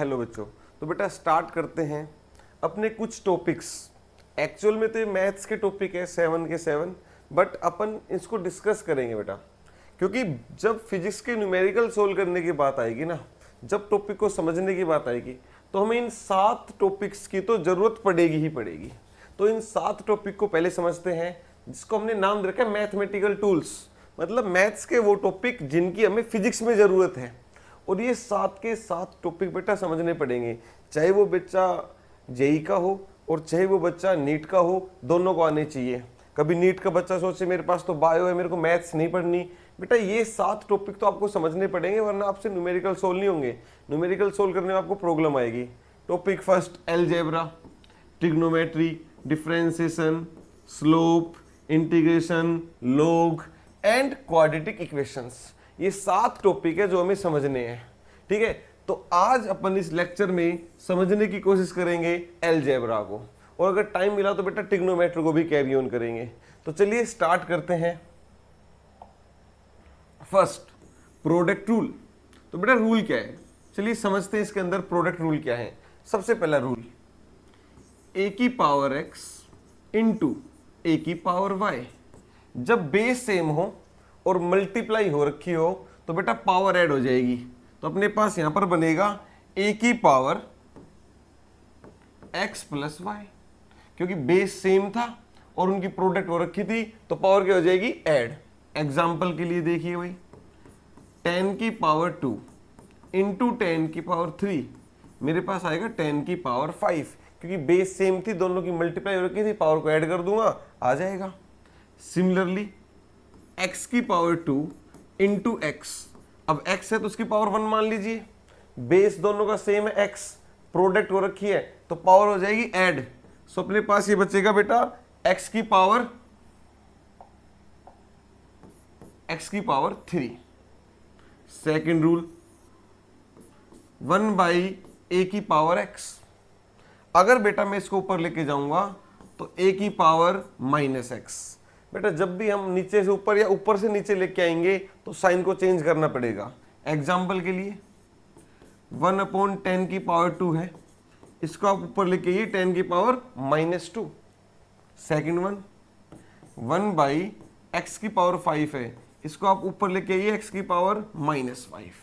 Hello बच्चों, तो बेटा स्टार्ट करते हैं अपने कुछ टॉपिक्स। एक्चुअल में तो ये मैथ्स के टॉपिक है 7 के 7, बट अपन इसको डिस्कस करेंगे बेटा, क्योंकि जब फिजिक्स के न्यूमेरिकल सोल्व करने की बात आएगी ना, जब टॉपिक को समझने की बात आएगी, तो हमें इन 7 टॉपिक्स की तो जरूरत पड़ेगी ही पड़ेगी। तो इन 7 टॉपिक को पहले समझते हैं, जिसको हमने नाम दे रखा है मैथमेटिकल टूल्स, मतलब मैथ्स के वो टॉपिक जिनकी हमें फिजिक्स में जरूरत है। और ये 7 के 7 टॉपिक बेटा समझने पड़ेंगे, चाहे वो बच्चा जेई का हो और चाहे वो बच्चा नीट का हो, दोनों को आने चाहिए। कभी नीट का बच्चा सोचे मेरे पास तो बायो है, मेरे को मैथ्स नहीं पढ़नी, बेटा ये 7 टॉपिक तो आपको समझने पड़ेंगे, वरना आपसे न्यूमेरिकल सोल्व नहीं होंगे। न्यूमेरिकल सोल्व करने में आपको प्रॉब्लम आएगी। Topic first, algebra, trigonometry, differentiation, slope, integration, log and quadratic equations. ये 7 टॉपिक है जो हमें समझने हैं, ठीक है। तो आज अपन इस लेक्चर में समझने की कोशिश करेंगे अलजेब्रा को, और अगर टाइम मिला तो बेटा ट्रिग्नोमेट्री को भी कैरी ऑन करेंगे। तो चलिए स्टार्ट करते हैं। First, product rule. तो बेटा रूल क्या है, चलिए समझते हैं इसके अंदर प्रोडक्ट रूल क्या है। सबसे पहला रूल, ए की पावर एक्स इंटू ए की पावर वाई। जब बेस सेम हो और मल्टीप्लाई हो रखी हो तो बेटा पावर ऐड हो जाएगी। तो अपने पास यहां पर बनेगा ए की पावर एक्स प्लस वाई, क्योंकि बेस सेम था और उनकी प्रोडक्ट हो रखी थी, तो पावर क्या हो जाएगी, ऐड। एग्जाम्पल के लिए देखिए भाई, 10 की पावर 2 इंटू 10 की पावर 3, मेरे पास आएगा 10 की पावर 5, क्योंकि बेस सेम थी, दोनों की मल्टीप्लाई हो रखी थी, पावर को ऐड कर दूंगा, आ जाएगा। सिमिलरली x की पावर 2 इंटू एक्स, अब x है तो उसकी पावर 1 मान लीजिए, बेस दोनों का सेम है, x प्रोडक्ट हो रखी है तो पावर हो जाएगी ऐड। सो अपने पास ये बचेगा बेटा x की पावर 3। सेकेंड रूल, 1 बाई ए की पावर x। अगर बेटा मैं इसको ऊपर लेके जाऊंगा तो a की पावर माइनस एक्स। बेटा जब भी हम नीचे से ऊपर या ऊपर से नीचे लेके आएंगे तो साइन को चेंज करना पड़ेगा। एग्जाम्पल के लिए 1/10 की पावर 2 है, इसको आप ऊपर लेके आइए 10 की power minus 2। Second one, 1 by x की पावर 5 है, इसको आप ऊपर लेके आइए एक्स की पावर माइनस 5।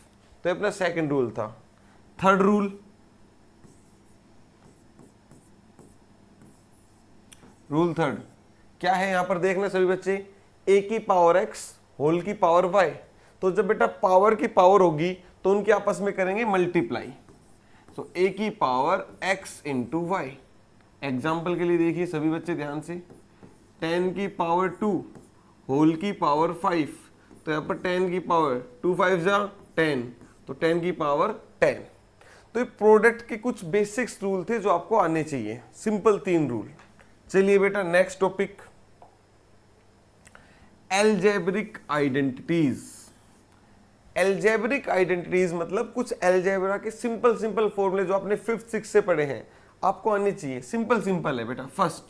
तो अपना सेकेंड रूल था। थर्ड रूल, रूल थर्ड क्या है, यहां पर देखना सभी बच्चे, ए की पावर एक्स होल की पावर वाई। तो जब बेटा पावर की पावर होगी तो उनके आपस में करेंगे मल्टीप्लाई। सो ए की power X into Y. Example के लिए देखिए सभी बच्चे ध्यान से, 10 की पावर 2 होल की पावर 5, तो यहाँ पर 10 की पावर 2 5 जा 10, तो 10 की पावर 10। तो ये प्रोडक्ट के कुछ बेसिक्स रूल थे जो आपको आने चाहिए, सिंपल 3 रूल। चलिए बेटा next topic, algebraic identities. Algebraic identities मतलब कुछ एल्जेब्रा के सिंपल फॉर्मूले जो आपने 5th 6th से पढ़े हैं, आपको आने चाहिए। सिंपल है बेटा। फर्स्ट,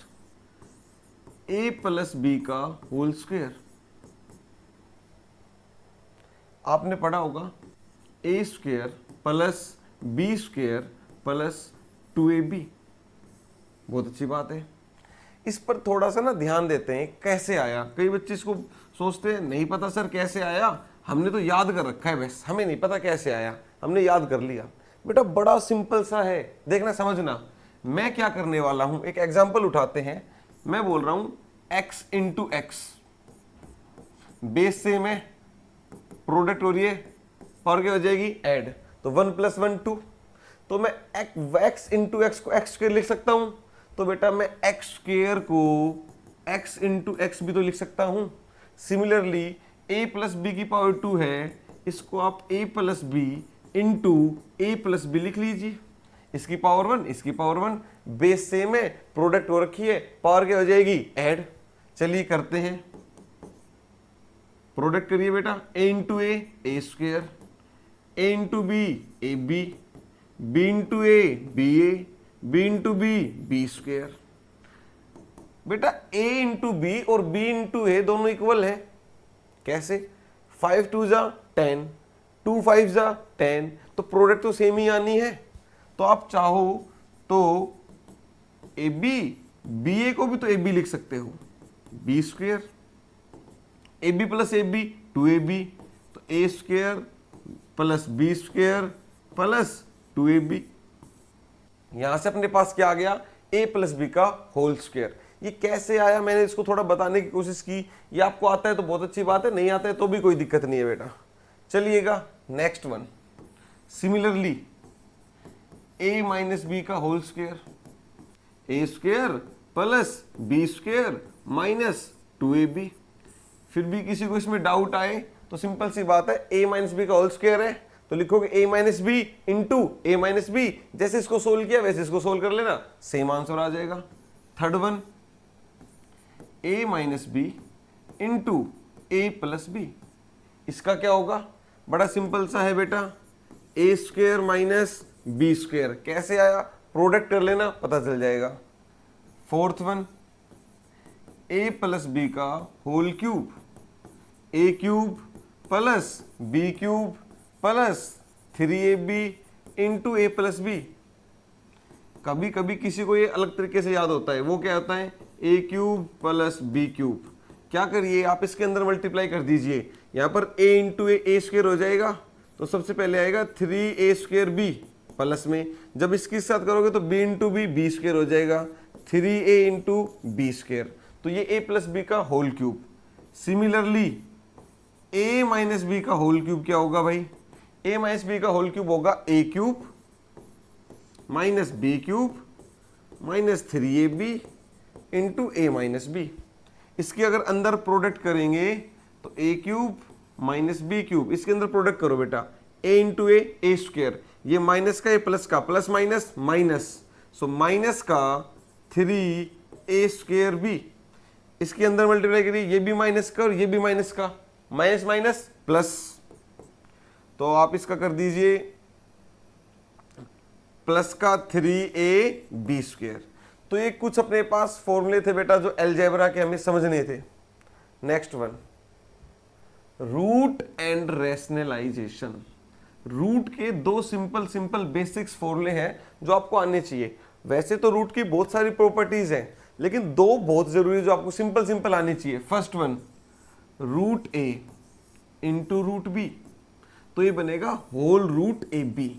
a प्लस बी का होल स्क्वायर। आपने पढ़ा होगा a square plus B square plus 2ab। बहुत अच्छी बात है। इस पर थोड़ा सा ना ध्यान देते हैं, कैसे आया। कई बच्चे इसको सोचते हैं नहीं पता सर कैसे आया, हमने तो याद कर रखा है, बस हमें नहीं पता कैसे आया, हमने याद कर लिया। बेटा बड़ा सिंपल सा है, देखना समझना। मैं क्या करने वाला हूं, एक एग्जांपल उठाते हैं। मैं बोल रहा हूं x into x, base same है, प्रोडक्ट हो रही है, पावर क्या हो जाएगी, ऐड। तो 1 + 1 2। तो मैं x इंटू एक्स को x स्क्वायर लिख सकता हूं, तो बेटा मैं एक्स स्क्वायर को x इंटू एक्स भी तो लिख सकता हूं। सिमिलरली a प्लस बी की पावर 2 है, इसको आप a plus B into A plus B लिख लीजिए। इसकी पावर 1, इसकी पावर 1, बेस सेम है, प्रोडक्ट हो रखी है, पावर क्या हो जाएगी, ऐड। चलिए करते हैं, प्रोडक्ट करिए बेटा, a into A square, a into B A B, b into B A ए, b into B B square. बेटा a इंटू बी और b इंटू ए दोनों इक्वल है, कैसे, 5 2 जा 10, 2 5 जा 10, तो प्रोडक्ट तो सेम ही आनी है। तो आप चाहो तो ए बी, बी ए को भी तो ए बी लिख सकते हो, B square, A B plus A B 2ab, तो A square plus B square plus 2ab। यहां से अपने पास क्या आ गया, a प्लस बी का होल स्क्वायर। ये कैसे आया, मैंने इसको थोड़ा बताने की कोशिश की। ये आपको आता है तो बहुत अच्छी बात है, नहीं आता है तो भी कोई दिक्कत नहीं है बेटा। चलिएगा next one, similarly a minus B का whole square, A square plus B square minus 2ab। फिर भी किसी को इसमें डाउट आए तो सिंपल सी बात है, a माइनस बी का होल स्क्वायर है तो लिखोगे a minus B into A minus B, जैसे इसको सोल्व किया वैसे इसको सोल्व कर लेना, सेम आंसर आ जाएगा। Third one, a minus B into A plus B, इसका क्या होगा, बड़ा सिंपल सा है बेटा, A square minus B square. कैसे आया, प्रोडक्ट कर लेना पता चल जाएगा। Fourth one, a plus B का whole cube, A cube plus B cube plus 3ab into A plus B. कभी कभी किसी को ये अलग तरीके से याद होता है, वो क्या होता है, ए क्यूब प्लस बी क्यूब। क्या करिए आप इसके अंदर मल्टीप्लाई कर दीजिए, यहाँ पर a इंटू ए स्क्वेयर हो जाएगा, तो सबसे पहले आएगा 3a स्क्वेयर बी प्लस में, जब इसके साथ करोगे तो b इंटू बी स्क्वेयर हो जाएगा, 3a इंटू बी स्क्वेयर, तो ये a प्लस बी का whole cube. Similarly a minus B का होल क्यूब क्या होगा भाई, a माइनस बी का होल क्यूब होगा a cube minus B cube minus 3ab into A minus B. इसके अगर अंदर प्रोडक्ट करेंगे तो a cube minus B cube, इसके अंदर प्रोडक्ट करो बेटा, a इंटू ए स्क्वेयर, ये माइनस का ये प्लस का, plus minus minus, so minus का 3a स्क्वेयर बी। इसके अंदर मल्टीप्लाई करिए, ये भी माइनस का और ये भी माइनस का, माइनस माइनस प्लस, तो आप इसका कर दीजिए प्लस का 3a बी स्क्वेयर। तो ये कुछ अपने पास फॉर्मूले थे बेटा जो अलजेब्रा के हमें समझने थे। Next one, root and rationalisation. Root के दो सिंपल बेसिक्स फॉर्मूले हैं जो आपको आने चाहिए। वैसे तो रूट की बहुत सारी प्रॉपर्टीज हैं, लेकिन दो बहुत जरूरी जो आपको सिंपल आनी चाहिए। First one, root A into root B, तो ये बनेगा whole root A B.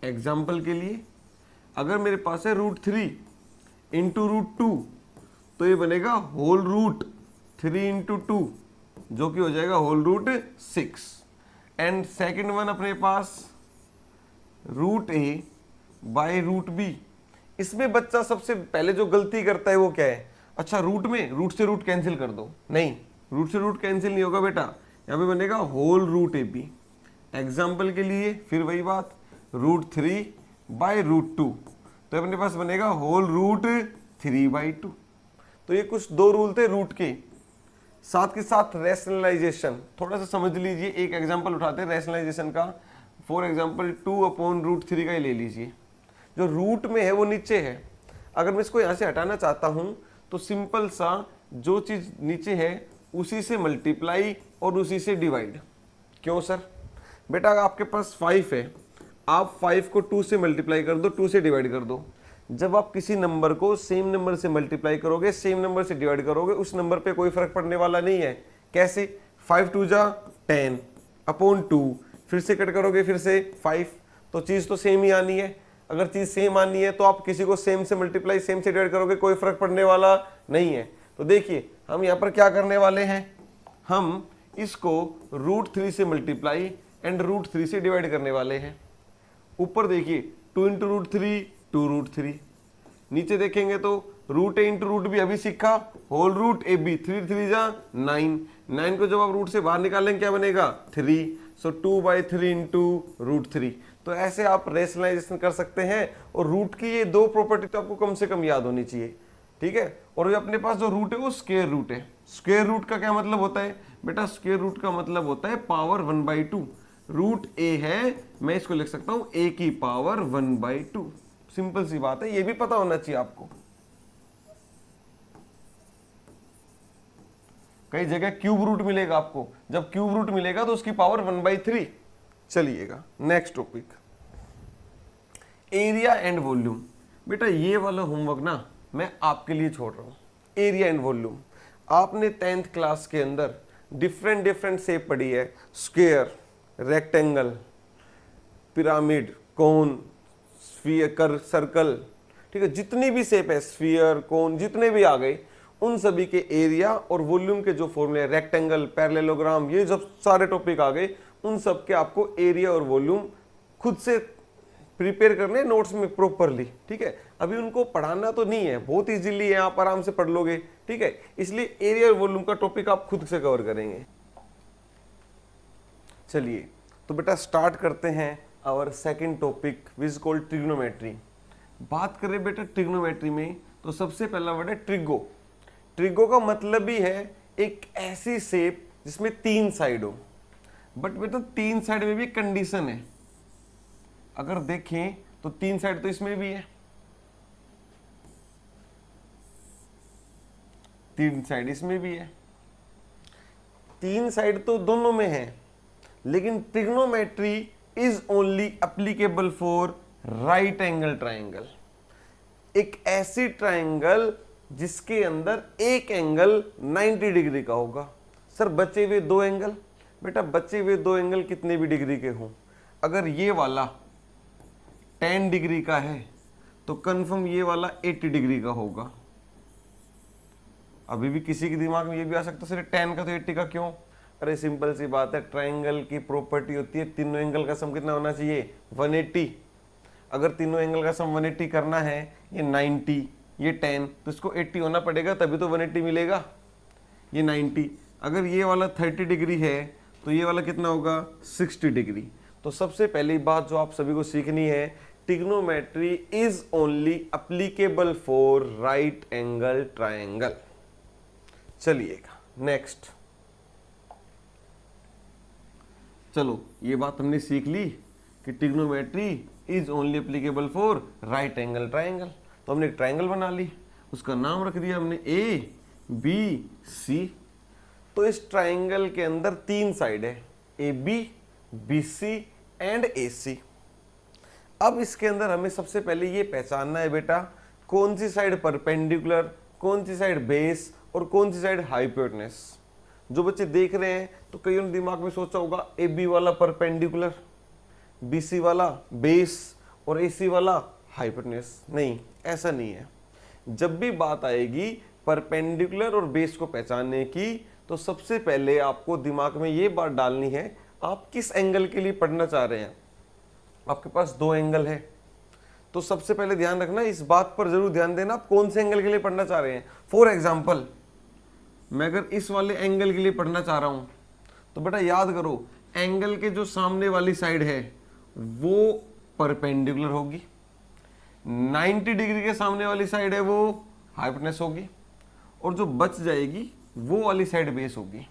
Example के लिए अगर मेरे पास है रूट 3 इंटू रूट 2, तो ये बनेगा होल रूट 3 इंटू 2, जो कि हो जाएगा whole root 6। And second one अपने पास root A by root B. इसमें बच्चा सबसे पहले जो गलती करता है वो क्या है, अच्छा रूट में रूट से रूट कैंसिल कर दो, नहीं रूट से रूट कैंसिल नहीं होगा बेटा, यहाँ पे बनेगा whole root A B. Example के लिए फिर वही बात, रूट 3 बाय रूट 2, तो अपने पास बनेगा होल रूट 3/2। तो ये कुछ दो रूल थे रूट के, साथ के साथ रैशनलाइजेशन थोड़ा सा समझ लीजिए। एक एग्जांपल उठाते हैं रैशनलाइजेशन का, फॉर एग्जांपल 2/√3 का ही ले लीजिए। जो रूट में है वो नीचे है, अगर मैं इसको यहाँ से हटाना चाहता हूँ तो सिंपल सा जो चीज़ नीचे है उसी से मल्टीप्लाई और उसी से डिवाइड। क्यों सर, बेटा आपके पास 5 है, आप 5 को 2 से मल्टीप्लाई कर दो, 2 से डिवाइड कर दो। जब आप किसी नंबर को सेम नंबर से मल्टीप्लाई करोगे, सेम नंबर से डिवाइड करोगे, उस नंबर पे कोई फर्क पड़ने वाला नहीं है। कैसे, 5 2 जा 10 अपॉन 2, फिर से कट करोगे फिर से 5, तो चीज़ तो सेम ही आनी है। अगर चीज़ सेम आनी है तो आप किसी को सेम से मल्टीप्लाई सेम से डिवाइड करोगे, कोई फर्क पड़ने वाला नहीं है। तो देखिए हम यहाँ पर क्या करने वाले हैं, हम इसको √3 से मल्टीप्लाई एंड √3 से डिवाइड करने वाले हैं। ऊपर देखिए 2 इंटू √3 2√3, नीचे देखेंगे तो root A into root B अभी सीखा, होल रूट ए बी, 3 3 जा 9, 9 को जब आप रूट से बाहर निकालेंगे क्या बनेगा 3, सो 2/3 इंटू √3। तो ऐसे आप रेशनलाइजेशन कर सकते हैं। और रूट की ये दो प्रॉपर्टी तो आपको कम से कम याद होनी चाहिए, ठीक है। और अपने पास जो रूट है वो स्क्वायर रूट है। स्क्वायर रूट का क्या मतलब होता है बेटा, स्क्वायर रूट का मतलब होता है पावर 1/2। रूट ए है, मैं इसको लिख सकता हूं a की पावर 1/2। सिंपल सी बात है, ये भी पता होना चाहिए आपको। कई जगह क्यूब रूट मिलेगा आपको, जब क्यूब रूट मिलेगा तो उसकी पावर 1/3। चलिएगा next topic, area and volume, बेटा ये वाला होमवर्क ना मैं आपके लिए छोड़ रहा हूँ। एरिया एंड वॉल्यूम आपने 10th क्लास के अंदर डिफरेंट डिफरेंट शेप पढ़ी है, स्क्वायर, रेक्टेंगल, पिरामिड, कोन, स्फीयर, सर्कल, ठीक है, जितनी भी शेप है, स्फीयर, कोन, जितने भी आ गए, उन सभी के एरिया और वॉल्यूम के जो फॉर्मूले, रेक्टेंगल, पैरेललोग्राम, ये जब सारे टॉपिक आ गए, उन सब के आपको एरिया और वॉल्यूम खुद से प्रिपेयर करने नोट्स में प्रॉपरली, ठीक है। अभी उनको पढ़ाना तो नहीं है, बहुत इजीली है, आप आराम से पढ़ लोगे, ठीक है। इसलिए एरिया और वॉल्यूम का टॉपिक आप खुद से कवर करेंगे। चलिए तो बेटा स्टार्ट करते हैं our second topic which is called trigonometry. बात करें बेटा ट्रिग्नोमेट्री में तो सबसे पहला वर्ड है ट्रिगो। ट्रिगो का मतलब ही है एक ऐसी शेप जिसमें 3 साइड हो। बट बेटा 3 साइड में भी कंडीशन है, अगर देखें तो 3 साइड तो इसमें भी है, 3 साइड इसमें भी है, 3 साइड तो दोनों में है, लेकिन trigonometry is only applicable for right angle triangle. एक ऐसी ट्राइंगल जिसके अंदर एक एंगल 90 डिग्री का होगा। सर बचे हुए 2 एंगल, बेटा बचे हुए 2 एंगल कितने भी डिग्री के हों, अगर ये वाला 10 डिग्री का है तो कंफर्म ये वाला 80 डिग्री का होगा। अभी भी किसी के दिमाग में ये भी आ सकता है सर 10 का तो 80 का क्यों? अरे सिंपल सी बात है, ट्राइंगल की प्रॉपर्टी होती है तीनों एंगल का सम कितना होना चाहिए, 180। अगर तीनों एंगल का सम 180 करना है, ये 90 ये 10, तो इसको 80 होना पड़ेगा तभी तो 180 मिलेगा, ये 90। अगर ये वाला 30 डिग्री है तो ये वाला कितना होगा, 60 डिग्री। तो सबसे पहली बात जो आप सभी को सीखनी है, trigonometry is only applicable for right angle triangle. चलिएगा नेक्स्ट। चलो ये बात हमने सीख ली कि trigonometry is only applicable for right angle triangle. तो हमने एक ट्राइंगल बना ली, उसका नाम रख दिया हमने ए बी सी। तो इस ट्राइंगल के अंदर 3 साइड है, ए बी सी एंड ए सी। अब इसके अंदर हमें सबसे पहले ये पहचानना है बेटा कौन सी साइड परपेंडिकुलर, कौन सी साइड बेस और कौन सी साइड हाइपोटेनस। जो बच्चे देख रहे हैं तो कईयों ने दिमाग में सोचा होगा ए बी वाला परपेंडिकुलर, बी सी वाला बेस और ए सी वाला हाइपोटेनस। नहीं, ऐसा नहीं है। जब भी बात आएगी परपेंडिकुलर और बेस को पहचानने की, तो सबसे पहले आपको दिमाग में ये बात डालनी है आप किस एंगल के लिए पढ़ना चाह रहे हैं। आपके पास 2 एंगल है, तो सबसे पहले ध्यान रखना, इस बात पर जरूर ध्यान देना आप कौन से एंगल के लिए पढ़ना चाह रहे हैं। फॉर एग्जाम्पल मैं अगर इस वाले एंगल के लिए पढ़ना चाह रहा हूं तो बेटा याद करो एंगल के जो सामने वाली साइड है वो परपेंडिकुलर होगी, 90 डिग्री के सामने वाली साइड है वो हाइपोटेनस होगी, और जो बच जाएगी वो वाली साइड बेस होगी।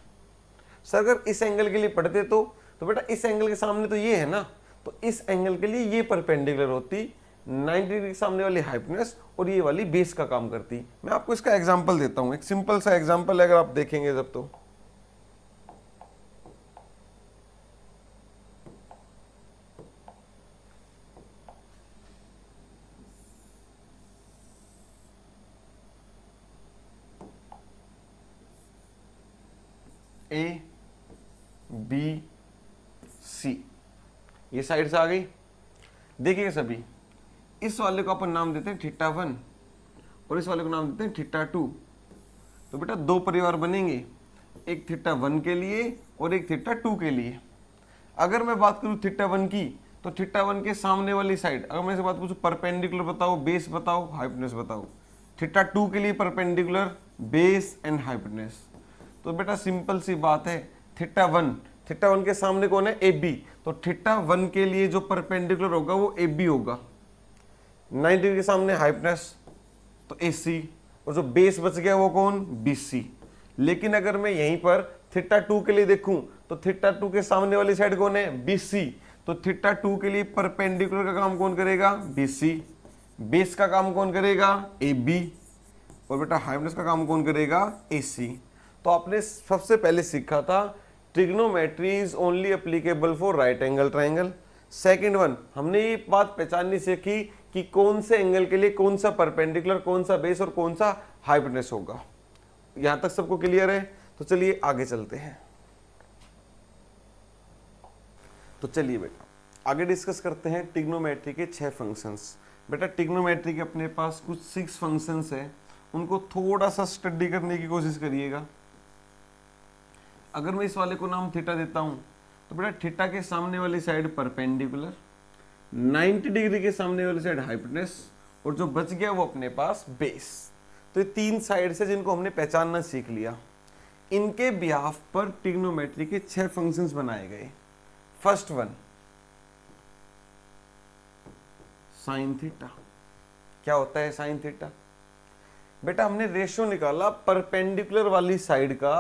सर अगर इस एंगल के लिए पढ़ते तो बेटा इस एंगल के सामने तो ये है ना, तो इस एंगल के लिए ये परपेंडिकुलर होती, 90 डिग्री के सामने वाली हाइपोटेनस और ये वाली बेस का काम करती। मैं आपको इसका एग्जांपल देता हूं, एक सिंपल सा एग्जांपल अगर आप देखेंगे जब तो ए बी सी ये साइड से आ गई। देखिए सभी, इस वाले को अपन नाम देते हैं θ1 और इस वाले को नाम देते हैं θ2। तो बेटा 2 परिवार बनेंगे, एक θ1 के लिए और एक θ2 के लिए। अगर मैं बात करूं θ1 की, तो θ1 के सामने वाली साइड, अगर मैं इसे बात पूछूं परपेंडिकुलर बताओ, बेस बताओ, हाइपोटेनस बताओ, θ2 के लिए परपेंडिकुलर, बेस एंड हाइपोटेनस। तो बेटा सिंपल सी बात है, θ1 के सामने कौन है, ए बी, तो θ1 के लिए जो परपेंडिकुलर होगा वो ए बी होगा, 90 डिग्री के सामने हाइपोटेनस तो ए सी, और जो बेस बच गया वो कौन, बी सी। लेकिन अगर मैं यहीं पर θ2 के लिए देखूं तो θ2 के सामने वाली साइड कौन है, बी सी, तो θ2 के लिए परपेंडिकुलर का काम कौन करेगा, बी सी, बेस का काम कौन करेगा, ए बी, और बेटा हाइपोटेनस का काम कौन करेगा, ए सी। तो आपने सबसे पहले सीखा था trigonometry is only applicable for right angle triangle. Second one, हमने ये बात पहचाननी सीखी कि कौन से एंगल के लिए कौन सा परपेंडिकुलर, कौन सा बेस और कौन सा हाइपोटेनस होगा। यहां तक सबको क्लियर है? तो चलिए आगे चलते हैं। तो चलिए बेटा आगे डिस्कस करते हैं ट्रिग्नोमेट्री के 6 फंक्शंस। बेटा ट्रिग्नोमेट्री के अपने पास कुछ 6 फंक्शंस है, उनको थोड़ा सा स्टडी करने की कोशिश करिएगा। अगर मैं इस वाले को नाम थीटा देता हूं तो बेटा थीटा के सामने वाली साइड परपेंडिकुलर, 90 डिग्री के सामने वाली साइड हाइपोटेनस, और जो बच गया वो अपने पास बेस। तो ये 3 साइड से जिनको हमने पहचानना सीख लिया। इनके बिहाफ पर ट्रिग्नोमेट्री के 6 फंक्शंस बनाए गए। First one sine theta. क्या होता है साइन थीटा? बेटा हमने रेशियो निकाला परपेंडिकुलर वाली साइड का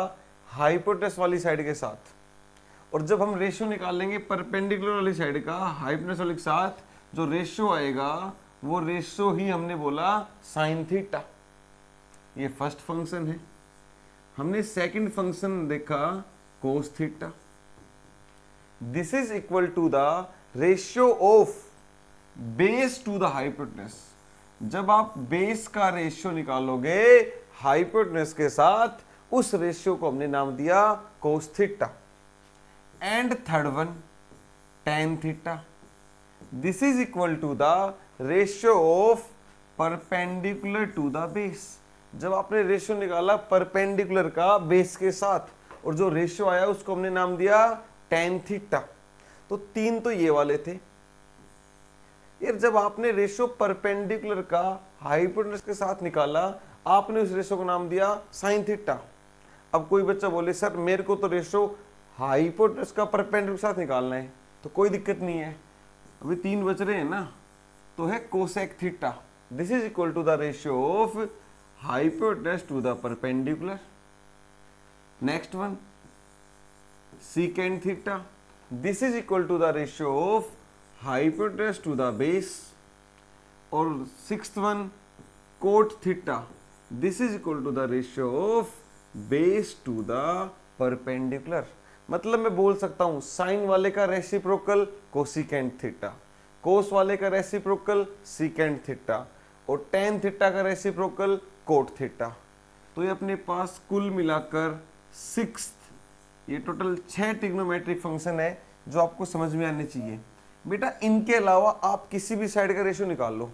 हाइपोटेनस वाली साइड के साथ, और जब हम रेशियो निकालेंगे परपेंडिकुलर वाली साइड का हाइपोटेनस वाले के साथ, जो रेशियो आएगा वो रेशियो ही हमने बोला साइन थीटा। ये फर्स्ट फंक्शन है। हमने सेकंड फंक्शन देखा cos theta. This is equal to the ratio of base to the hypotenuse. जब आप बेस का रेशियो निकालोगे हाइपोटेनस के साथ, उस रेशियो को हमने नाम दिया cos theta. And third one tan theta. This is equal to the ratio of perpendicular to the base. जब आपने रेशियो निकाला परपेंडिकुलर का बेस के साथ, और जो रेशियो आया उसको हमने नाम दिया tan थीटा। तो 3 तो ये वाले थे यार। जब आपने रेशियो परपेंडिकुलर का हाइपोटेनस के साथ निकाला, आपने उस रेशियो को नाम दिया साइन थीटा। अब कोई बच्चा बोले सर मेरे को तो रेशियो हाइपोटेनस का परपेंडिकुलर के साथ निकालना है, तो कोई दिक्कत नहीं है, अभी 3 बच रहे हैं ना, तो है cosec theta. This is equal to the ratio of hypotenuse to the perpendicular. Next one secant theta. This is equal to the ratio of hypotenuse to the base. और sixth one cot theta. This is equal to the ratio of base to the perpendicular. मतलब मैं बोल सकता हूं sign वाले का reciprocal cosecant theta, कोस वाले का रेसिप्रोकल सीकेंट थीटा, और tan थीटा का रेसिप्रोकल कोट थीटा। तो ये अपने पास कुल मिलाकर 6, ये टोटल 6 ट्रिग्नोमेट्रिक फंक्शन है जो आपको समझ में आने चाहिए। बेटा इनके अलावा आप किसी भी साइड का रेशियो निकाल लो।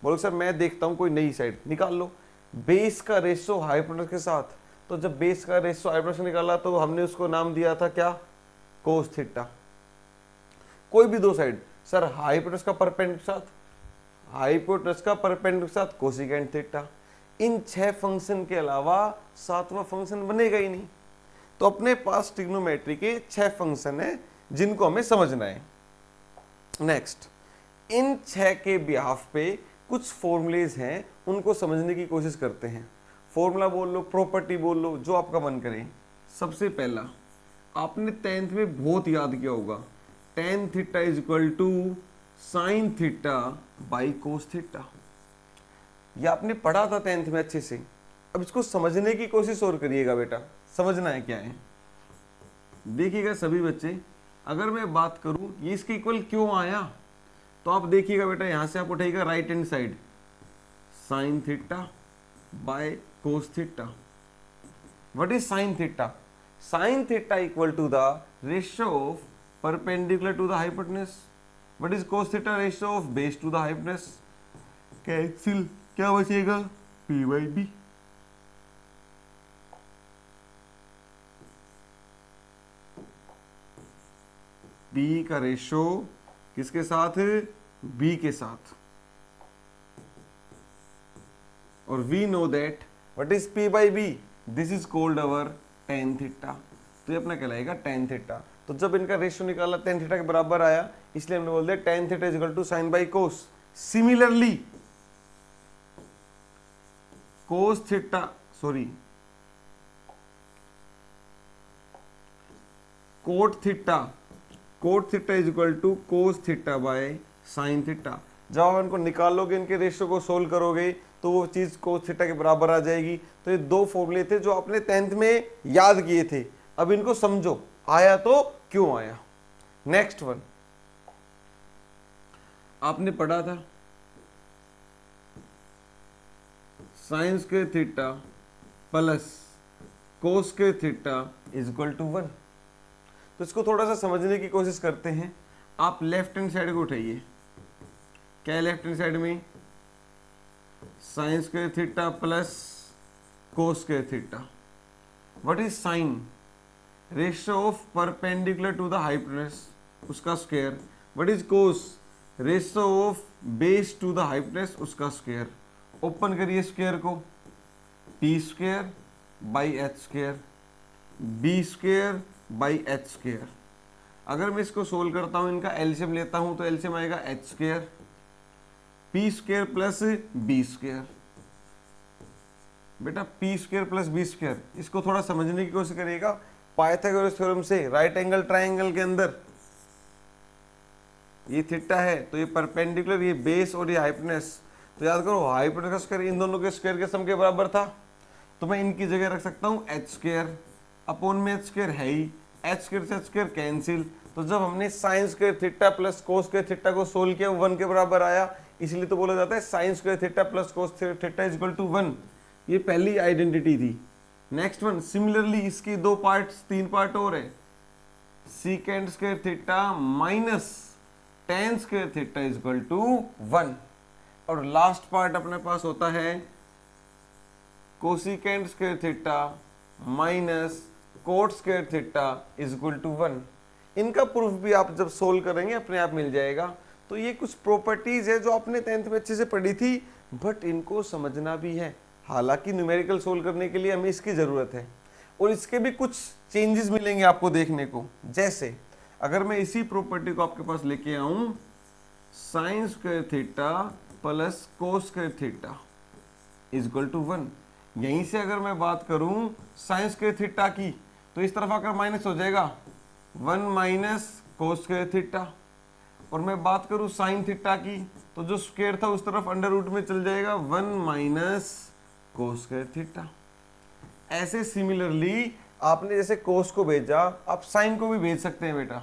बोलो सर मैं देखता हूं कोई नई साइड, निकाल लो। बेस का रेशियो हाइपोटेनस के साथ, तो जब बेस का रेशियो हाइपोटेनस निकाला तो हमने उसको नाम दिया था क्या? Cos theta. कोई भी 2 साइड, सर हाइपोटेनस का परपेंडिकुलर के साथ, हाइपोटेनस का परपेंडिकुलर के साथ कोसिकेंट थीटा। इन 6 फंक्शन के अलावा 7वां फंक्शन बनेगा ही नहीं। तो अपने पास ट्रिग्नोमेट्री के 6 फंक्शन है जिनको हमें समझना है। नेक्स्ट, इन 6 के बिहाफ पे कुछ फॉर्मूलेज हैं, उनको समझने की कोशिश करते हैं। फॉर्मूला बोल लो, प्रॉपर्टी बोल लो, जो आपका मन करे। सबसे पहला आपने 10th में बहुत याद किया होगा, tan theta is equal to sine theta by cos theta. ये आपने पढ़ा था 10th में अच्छे से। अब इसको समझने की कोशिश और करिएगा बेटा, समझना है क्या है। देखिएगा सभी बच्चे, अगर मैं बात करूं ये इसके इक्वल क्यों आया, तो आप देखिएगा बेटा, यहां से आप उठाइएगा right hand side, sine theta by cos theta. What is sine theta? Sine theta equal to the ratio of perpendicular to the hypotenuse. What is cos theta? Ratio of base to the hypotenuse. Cancel, क्या बचेगा? P by B. B का रेशियो किसके साथ? B के साथ। और we know that what is P by B? This is called our tan theta. तो ये अपना कहलाएगा tan थीटा। तो जब इनका रेशियो निकाला tan थीटा के बराबर आया, इसलिए हमने बोल दिया tan theta is equal to sine by cos. Similarly cos theta, sorry cot theta, cot theta is equal to cos theta by sine theta. जब आप इनको निकालोगे, इनके रेशियो को सोल्व करोगे, तो वो चीज कोस थीटा के बराबर आ जाएगी। तो ये 2 फॉर्मूले थे जो आपने 10th में याद किए थे। अब इनको समझो, आया तो क्यों आया। नेक्स्ट वन, आपने पढ़ा था sine square theta plus cos square theta is equal to 1। तो इसको थोड़ा सा समझने की कोशिश करते हैं। आप लेफ्ट हैंड साइड को उठाइए। क्या है लेफ्ट हैंड साइड में? Sine square theta plus cos square theta. What is sine? Ratio of perpendicular to the hypotenuse, उसका square. What is cos? Ratio of base to the hypotenuse, उसका square. Open करिए square को, P square by H square, B square by H square. अगर मैं इसको solve करता हूं, इनका एलसीएम लेता हूं, तो एलसीएम आएगा H square P square plus B square. बेटा P square plus B square, इसको थोड़ा समझने की कोशिश करिएगा। पाइथागोरस थ्योरम से राइट एंगल ट्राइंगल के अंदर ये थीटा है, तो ये परपेंडिकुलर, ये बेस और ये हाइपोटेनस। तो याद करो हाइपोटेनस का स्क्वायर इन दोनों के स्क्वायर के सम के बराबर था, तो मैं इनकी जगह रख सकता हूं एच स्क्वायर। अपॉन में एच स्क्वायर है ही, एच स्क्वायर से एच स्क्वायर कैंसिल। तो जब हमने sign square theta plus cos square theta को सोल्व किया, 1 के बराबर आया, इसलिए तो बोला जाता है sine square theta plus cos theta is equal to 1। ये पहली आइडेंटिटी थी। नेक्स्ट वन, सिमिलरली इसकी दो पार्ट्स, 3 पार्ट और है। Secant square theta minus tan square theta is equal to 1। और लास्ट पार्ट अपने पास होता है cosecant square theta minus cot square theta is equal to 1। इनका प्रूफ भी आप जब सोल्व करेंगे अपने आप मिल जाएगा। तो ये कुछ प्रॉपर्टीज है जो आपने 10th में अच्छे से पढ़ी थी, बट इनको समझना भी है। हालांकि न्यूमेरिकल सोल्व करने के लिए हमें इसकी जरूरत है, और इसके भी कुछ चेंजेस मिलेंगे आपको देखने को। जैसे अगर मैं इसी प्रॉपर्टी को आपके पास लेके आऊं, sine square theta plus cos square theta is equal to 1। यहीं से अगर मैं बात करूं साइन स्क्वायर थीटा की, तो इस तरफ आकर माइनस हो जाएगा 1 माइनस कोस स्क्वायर थीटा। और मैं बात करूं साइन थीटा की, तो जो स्क्वायर था उस तरफ अंडर रूट में चल जाएगा 1 माइनस कोस स्क्वायर थीटा। ऐसे सिमिलरली आपने जैसे कोस को भेजा, आप साइन को भी भेज सकते हैं बेटा।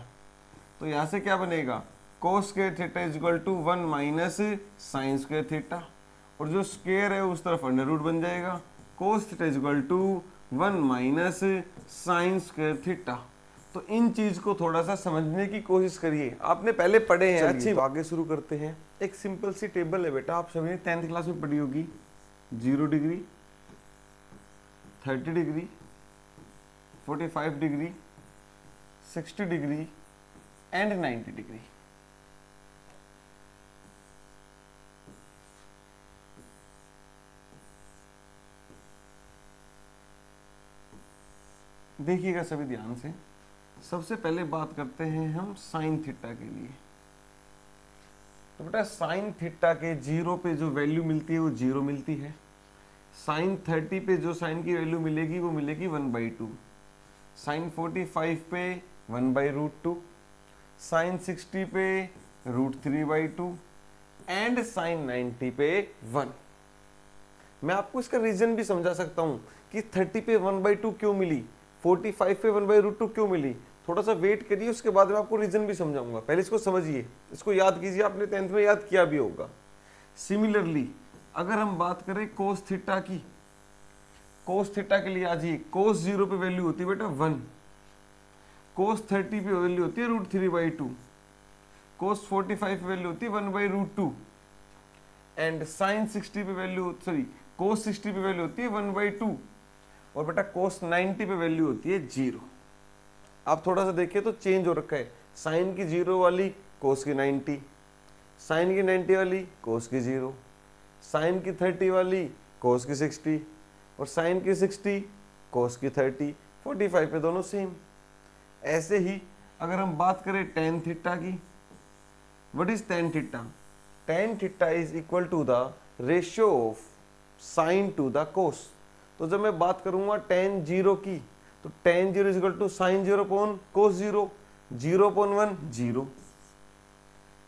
तो यहां से क्या बनेगा? Cos square theta is equal to 1 minus sine square theta, और जो स्क्वायर है उस तरफ अंडर रूट बन जाएगा। Cos theta is equal to 1 minus sine square theta. तो इन चीज को थोड़ा सा समझने की कोशिश करिए, आपने पहले पढ़े हैं। अच्छी आगे शुरू करते हैं। एक सिंपल सी टेबल है बेटा, आप सभी ने 10th क्लास में पढ़ी होगी। 0 degree, 30 degree, 45 degree, 60 degree and 90 degree. देखिएगा सभी ध्यान से। सबसे पहले बात करते हैं हम साइन थीटा के लिए। तो बेटा साइन थीटा के 0 पे जो वैल्यू मिलती है वो 0 मिलती है। साइन 30 पे जो साइन की वैल्यू मिलेगी वो मिलेगी 1/2। साइन 45 पे 1/√2, साइन 60 पे √3/2 एंड साइन 90 पे 1। मैं आपको इसका रीजन भी समझा सकता हूं कि 30 पे 1/2 क्यों मिली, 45 पे 1/√2 क्यों मिली। थोड़ा सा वेट करिए, उसके बाद में आपको रीजन भी समझाऊंगा। पहले इसको समझिए, इसको याद कीजिए, आपने 10th में याद किया भी होगा। सिमिलरली अगर हम बात करें कोस थीटा की, कोस थीटा के लिए आ जाइए। कोस 0 पे वैल्यू होती है बेटा 1, कोस 30 पे वैल्यू होती है √3/2, कोस 45 पे वैल्यू होती है 1/√2 एंड साइन 60 पे वैल्यू, सॉरी कोस 60 पे वैल्यू होती है 1/2, और बेटा कोस 90 पे वैल्यू होती है 0। आप थोड़ा सा देखिए तो चेंज हो रखा है। साइन की 0 वाली कोस की 90, साइन की 90 वाली कोस की 0, साइन की 30 वाली कोस की 60, और साइन की 60 कोस की 30, 45 पे दोनों सेम। ऐसे ही अगर हम बात करें टेन थीटा की, what is tan theta? Tan theta is equal to the ratio of sine to the cos. तो जब मैं बात करूंगा टेन 0 की, तो tan 0 is equal to sine 0 upon cos 0, 0 upon 1 0।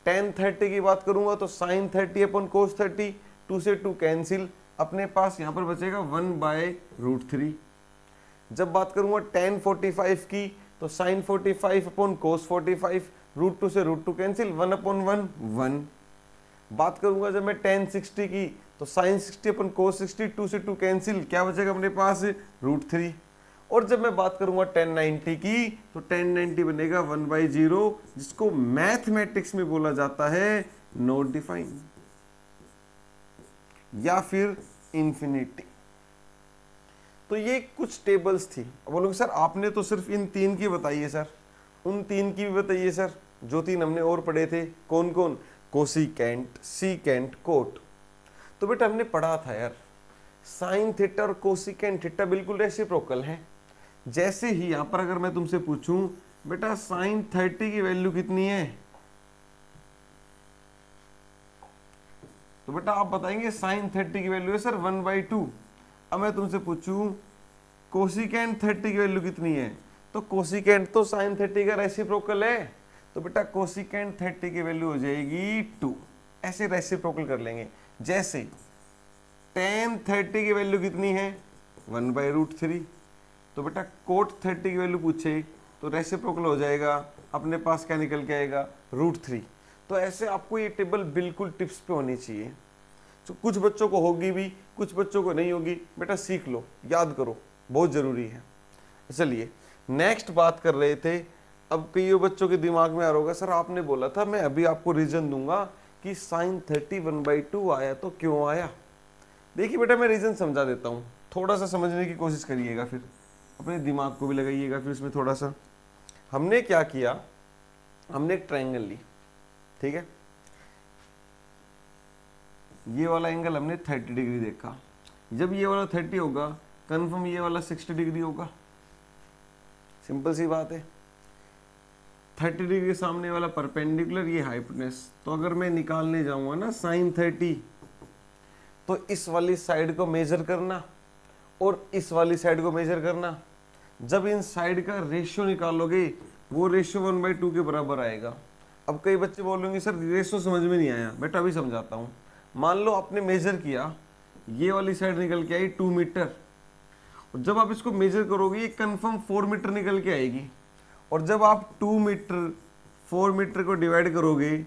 Tan 30 की बात करूंगा तो साइन 30 अपॉन कोस 30, 2 से 2 कैंसिल, अपने पास यहां पर बचेगा 1/√3। जब बात करूंगा टेन 45 की, तो साइन 45 अपॉन कोस 45, √2 से √2 कैंसिल, 1/1 1। बात करूंगा जब मैं tan 60 की, तो sin 60 अपन cos 60, 2 से 2 कैंसिल, क्या बचेगा अपने पास √3। और जब मैं बात करूंगा tan 90 की, तो tan 90 बनेगा 1/0, जिसको मैथमेटिक्स में बोला जाता है नॉट डिफाइंड या फिर इंफिनिटी। तो ये कुछ टेबल्स थी। अब बोलोगे सर आपने तो सिर्फ इन 3 की बताई है सर, उन 3 की भी बताइए सर, जो 3 हमने और पढ़े थे, कौन कौन, कोसिकेंट, सीकेंट, कोट। तो बेटा हमने पढ़ा था यार, साइन थीटा और कोसिकेंट थीटा बिल्कुल रेसिप्रोकल है। जैसे ही यहां पर अगर मैं तुमसे पूछूं बेटा साइन 30 की वैल्यू कितनी है, तो बेटा आप बताएंगे साइन 30 की वैल्यू है सर 1/2। अब मैं तुमसे पूछूं कोसिकेंट 30 की वैल्यू कितनी है, तो कोसिकेंट तो साइन 30 का रेसिप्रोकल है, तो बेटा कोसिकेंट 30 की वैल्यू हो जाएगी 2। ऐसे रेसिप्रोकल कर लेंगे। जैसे tan 30 की वैल्यू कितनी है 1/√3, तो बेटा कोट 30 की वैल्यू पूछे तो रेसिप्रोकल हो जाएगा, अपने पास क्या निकल के आएगा √3। तो ऐसे आपको ये टेबल बिल्कुल टिप्स पे होनी चाहिए। तो कुछ बच्चों को होगी भी, कुछ बच्चों को नहीं होगी, बेटा सीख लो, याद करो, बहुत जरूरी है। चलिए नेक्स्ट बात कर रहे थे। अब कई बच्चों के दिमाग में आ रहा होगा सर आपने बोला था, मैं अभी आपको रीजन दूंगा कि साइन 30 1/2 आया तो क्यों आया। देखिए बेटा मैं रीजन समझा देता हूँ, थोड़ा सा समझने की कोशिश करिएगा, फिर अपने दिमाग को भी लगाइएगा फिर उसमें थोड़ा सा। हमने क्या किया, हमने एक ट्रायंगल ली, ठीक है, ये वाला एंगल हमने 30 डिग्री देखा। जब ये वाला 30 होगा कन्फर्म ये वाला 60 डिग्री होगा, सिंपल सी बात है। 30 डिग्री के सामने वाला परपेंडिकुलर, ये हाइपोटेनस। तो अगर मैं निकालने जाऊंगा ना साइन 30, तो इस वाली साइड को मेजर करना और इस वाली साइड को मेजर करना। जब इन साइड का रेशियो निकालोगे वो रेशियो 1/2 के बराबर आएगा। अब कई बच्चे बोलेंगे सर रेशियो समझ में नहीं आया, बेटा अभी समझाता हूँ। मान लो आपने मेजर किया, ये वाली साइड निकल के आई 2 मीटर, और जब आप इसको मेजर करोगे ये कंफर्म 4 मीटर निकल के आएगी। और जब आप 2 मीटर 4 मीटर को डिवाइड करोगे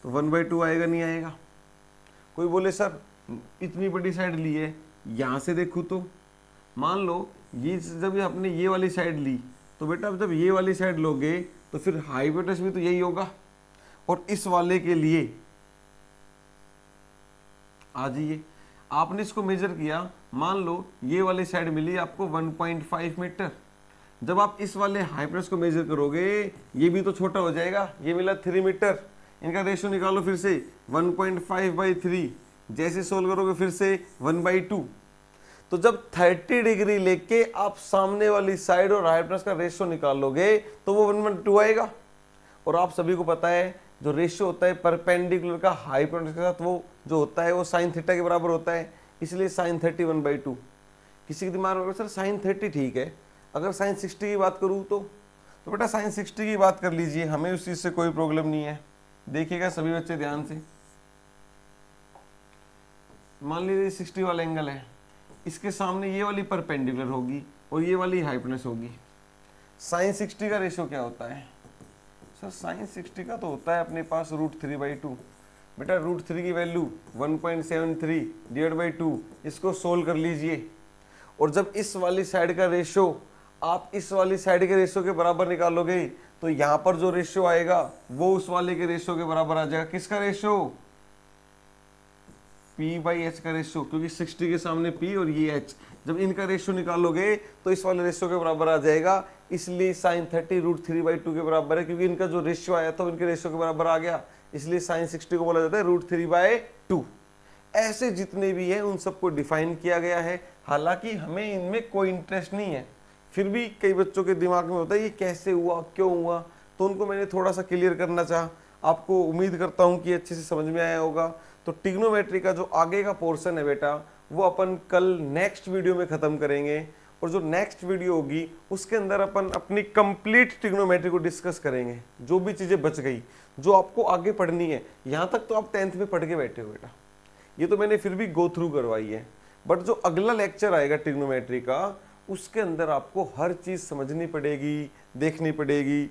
तो 1/2 आएगा, नहीं आएगा। कोई बोले सर इतनी बड़ी साइड ली है, यहाँ से देखूँ तो मान लो ये जब आपने ये वाली साइड ली, तो बेटा अब जब ये वाली साइड लोगे तो फिर हाइपोटेनस भी तो यही होगा। और इस वाले के लिए आ जाइए, आपने इसको मेजर किया, मान लो ये वाली साइड मिली आपको 1.5 मीटर। जब आप इस वाले हाइपोटेनस को मेजर करोगे ये भी तो छोटा हो जाएगा, ये मिला 3 मीटर। इनका रेशियो निकालो फिर से 1.5/3, जैसे सोल्व करोगे फिर से 1/2। तो जब 30 डिग्री लेके आप सामने वाली साइड और हाइपोटेनस का रेशियो निकालोगे तो वो 1/2 आएगा। और आप सभी को पता है जो रेशियो होता है परपेंडिकुलर का हाइपोटेनस के साथ, वो जो होता है वो साइन थीटा के बराबर होता है, इसलिए साइन 30 1/2। किसी के दिमाग में सर साइन 30 ठीक है, अगर साइन 60 की बात करूँ तो बेटा साइन 60 की बात कर लीजिए, हमें उस चीज से कोई प्रॉब्लम नहीं है। देखिएगा सभी बच्चे ध्यान से, मान लीजिए 60 वाला एंगल है, इसके सामने ये वाली परपेंडिकुलर होगी और ये वाली हाइपोटेनस होगी। साइन 60 का रेशियो क्या होता है सर, साइन 60 का तो होता है अपने पास √3/2। बेटा √3 की वैल्यू 1.73 डिवाइड बाई 2, इसको सोल्व कर लीजिए। और जब इस वाली साइड का रेशियो आप इस वाली साइड के रेशियो के बराबर निकालोगे तो यहाँ पर जो रेशियो आएगा वो उस वाले के रेशियो के बराबर आ जाएगा। किसका रेशियो, P/H का रेशियो, क्योंकि 60 के सामने P और ये H, जब इनका रेशियो निकालोगे तो इस वाले रेशियो के बराबर आ जाएगा। इसलिए साइन 30 √3/2 के बराबर है, क्योंकि इनका जो रेशियो आया था इनके रेशियो के बराबर आ गया, इसलिए साइन 60 को बोला जाता है √3/2। ऐसे जितने भी हैं उन सबको डिफाइन किया गया है। हालांकि हमें इनमें कोई इंटरेस्ट नहीं है, फिर भी कई बच्चों के दिमाग में होता है ये कैसे हुआ क्यों हुआ, तो उनको मैंने थोड़ा सा क्लियर करना चाहा। आपको उम्मीद करता हूँ कि अच्छे से समझ में आया होगा। तो ट्रिग्नोमेट्री का जो आगे का पोर्शन है बेटा वो अपन कल नेक्स्ट वीडियो में ख़त्म करेंगे, और जो नेक्स्ट वीडियो होगी उसके अंदर अपन अपनी कंप्लीट ट्रिग्नोमेट्री को डिस्कस करेंगे। जो भी चीज़ें बच गई जो आपको आगे पढ़नी है, यहाँ तक तो आप 10th में पढ़ के बैठे हो बेटा, ये तो मैंने फिर भी गो थ्रू करवाई है। बट जो अगला लेक्चर आएगा ट्रिग्नोमेट्री का, उसके अंदर आपको हर चीज़ समझनी पड़ेगी, देखनी पड़ेगी।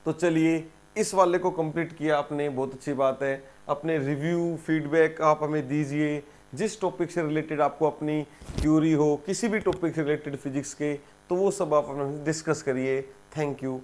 तो चलिए इस वाले को कंप्लीट किया आपने, बहुत अच्छी बात है। अपने रिव्यू फीडबैक आप हमें दीजिए, जिस टॉपिक से रिलेटेड आपको अपनी क्यूरी हो, किसी भी टॉपिक से रिलेटेड फिजिक्स के, तो वो सब आप हमें डिस्कस करिए। Thank you.